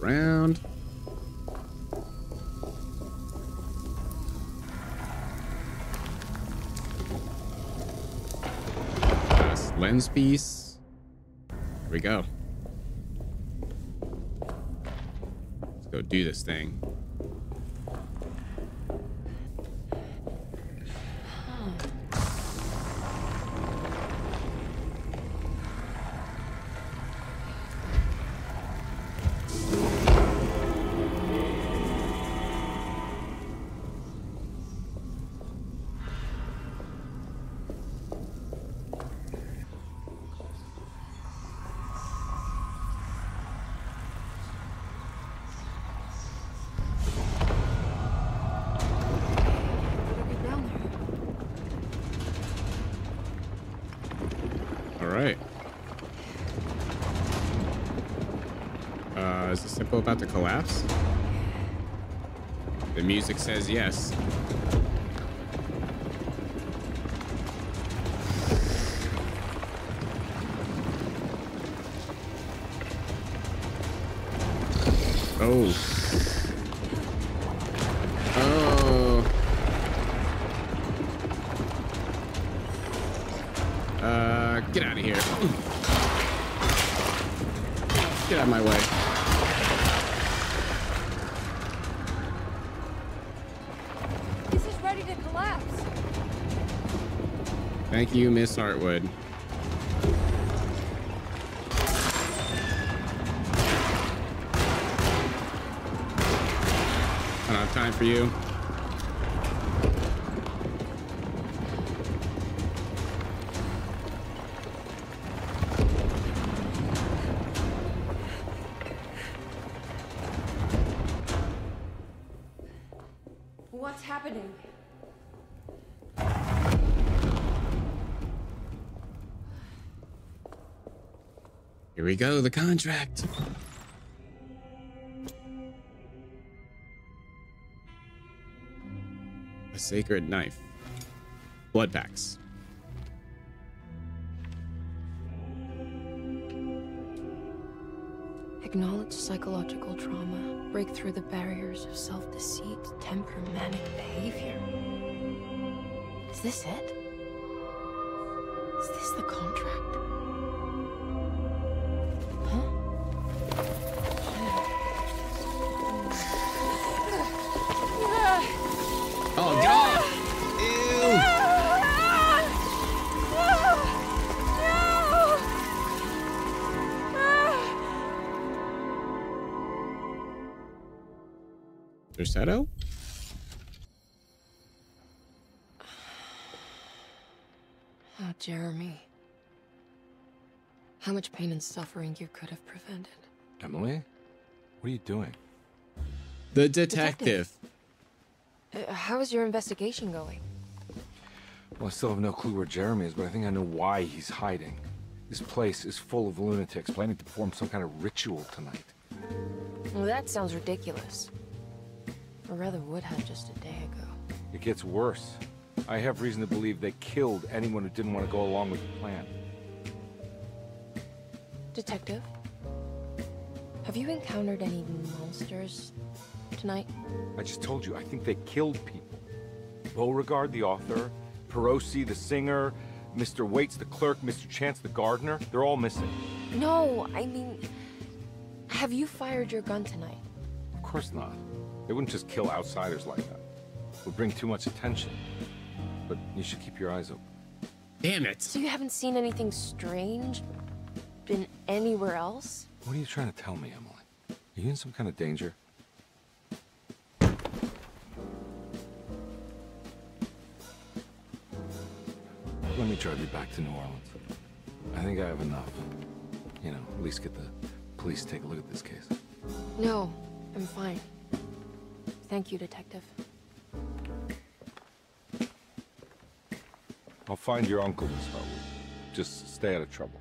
Around. Last lens piece. Here we go. Let's go do this thing. Right. Is this simple about to collapse? The music says yes. Oh. Oh. Get out of here. Get out of my way. This is ready to collapse. Thank you, Miss Hartwood. I don't have time for you. What's happening? Here we go, the contract. A sacred knife. Blood packs. Acknowledge psychological trauma. Break through the barriers of self-deceit, temper, manic behavior. Is this it? Is this the contract? Huh? Oh, God! Ew! Derceto? Oh, Jeremy. How much pain and suffering you could have prevented. Emily? What are you doing? The detective. How is your investigation going? Well, I still have no clue where Jeremy is, but I think I know why he's hiding. This place is full of lunatics planning to perform some kind of ritual tonight. Well, that sounds ridiculous. Or rather would have just a day ago. It gets worse. I have reason to believe they killed anyone who didn't want to go along with the plan. Detective, have you encountered any monsters tonight? I just told you, I think they killed people. Beauregard, the author, Perosi, the singer, Mr. Waits, the clerk, Mr. Chance, the gardener, they're all missing. No, I mean, have you fired your gun tonight? Of course not. They wouldn't just kill outsiders like that. It would bring too much attention. But you should keep your eyes open. Damn it. So you haven't seen anything strange? Been anywhere else? What are you trying to tell me, Emily? Are you in some kind of danger? Let me drive you back to New Orleans. I think I have enough. You know, at least get the police to take a look at this case. No, I'm fine. Thank you, Detective. I'll find your uncle, Miss Harwood. Just stay out of trouble.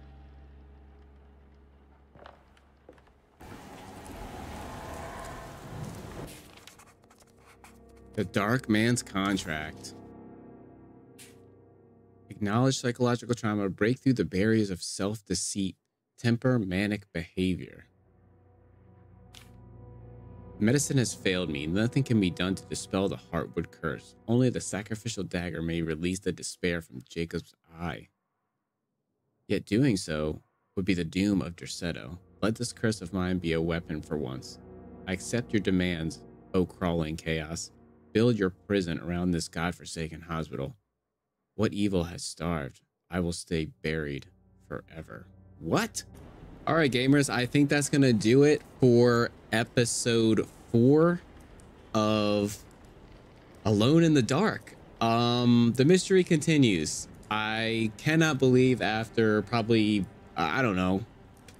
The Dark Man's Contract. Acknowledge psychological trauma, break through the barriers of self-deceit, temper manic behavior. Medicine has failed me. Nothing can be done to dispel the Heartwood curse. Only the sacrificial dagger may release the despair from Jacob's eye. Yet doing so would be the doom of Derceto. Let this curse of mine be a weapon for once. I accept your demands, O crawling chaos. Build your prison around this godforsaken hospital. What evil has starved? I will stay buried forever. What? All right, gamers, I think that's going to do it for episode 4 of Alone in the Dark. The mystery continues. I cannot believe after probably, I don't know,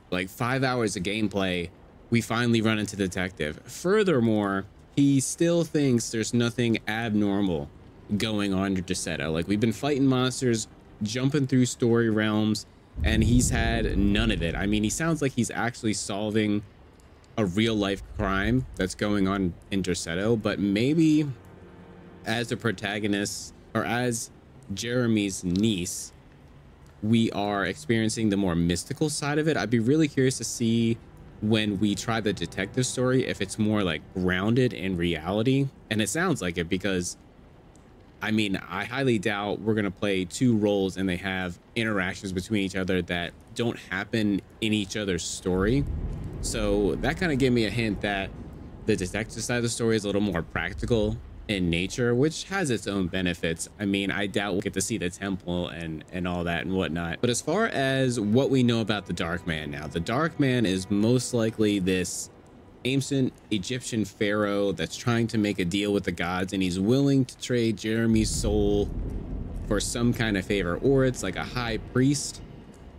like 5 hours of gameplay, we finally run into the detective. Furthermore, he still thinks there's nothing abnormal going on under Derceto. Like, we've been fighting monsters, jumping through story realms, and he's had none of it. I mean, he sounds like he's actually solving a real life crime that's going on in Derceto, but maybe as a protagonist or as Jeremy's niece, we are experiencing the more mystical side of it. I'd be really curious to see when we try the detective story if it's more like grounded in reality, and it sounds like it, because I mean, I highly doubt we're gonna play two roles and they have interactions between each other that don't happen in each other's story. So that kind of gave me a hint that the detective side of the story is a little more practical in nature, which has its own benefits. I mean, I doubt we'll get to see the temple and all that and whatnot. But as far as what we know about the Dark Man now, the Dark Man is most likely this ancient Egyptian pharaoh that's trying to make a deal with the gods, and he's willing to trade Jeremy's soul for some kind of favor, or it's like a high priest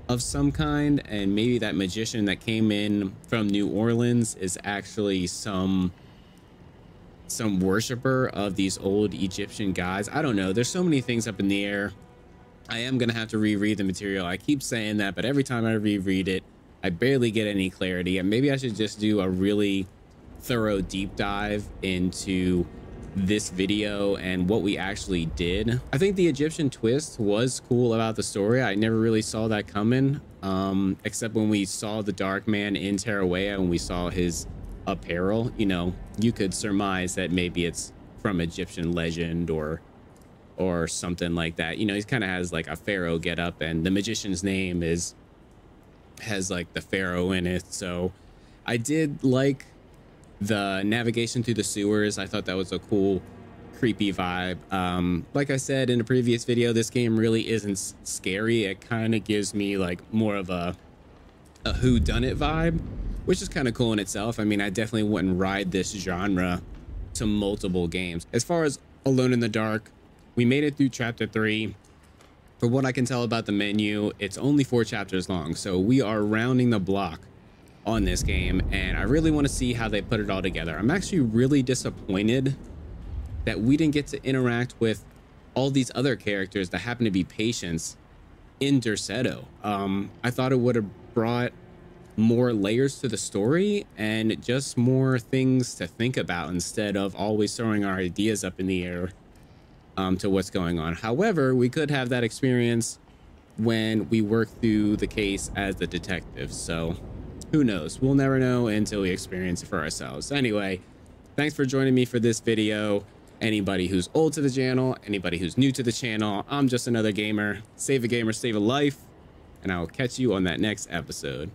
of some kind, and maybe that magician that came in from New Orleans is actually some worshiper of these old Egyptian gods. I don't know. There's so many things up in the air. I am gonna have to reread the material. I keep saying that, but every time I reread it, I barely get any clarity, and maybe I should just do a really thorough deep dive into this video and what we actually did. I think the Egyptian twist was cool about the story. I never really saw that coming, except when we saw the Dark Man in Tarawea and we saw his apparel. You know, you could surmise that maybe it's from Egyptian legend or something like that. You know, he kind of has like a pharaoh get up, and the magician's name has like the pharaoh in it. So I did like the navigation through the sewers. I thought that was a cool, creepy vibe. Like I said in a previous video, this game really isn't scary. It kind of gives me like more of a whodunit vibe, which is kind of cool in itself. I mean, I definitely wouldn't ride this genre to multiple games. As far as Alone in the Dark, we made it through chapter 3. For what I can tell about the menu, it's only 4 chapters long, so we are rounding the block on this game, and I really want to see how they put it all together. I'm actually really disappointed that we didn't get to interact with all these other characters that happen to be patients in Derceto. I thought it would have brought more layers to the story and just more things to think about instead of always throwing our ideas up in the air to what's going on. However, we could have that experience when we work through the case as the detective, so who knows? We'll never know until we experience it for ourselves. Anyway, thanks for joining me for this video. Anybody who's old to the channel, anybody who's new to the channel, I'm just another gamer. Save a gamer, save a life, and I will catch you on that next episode.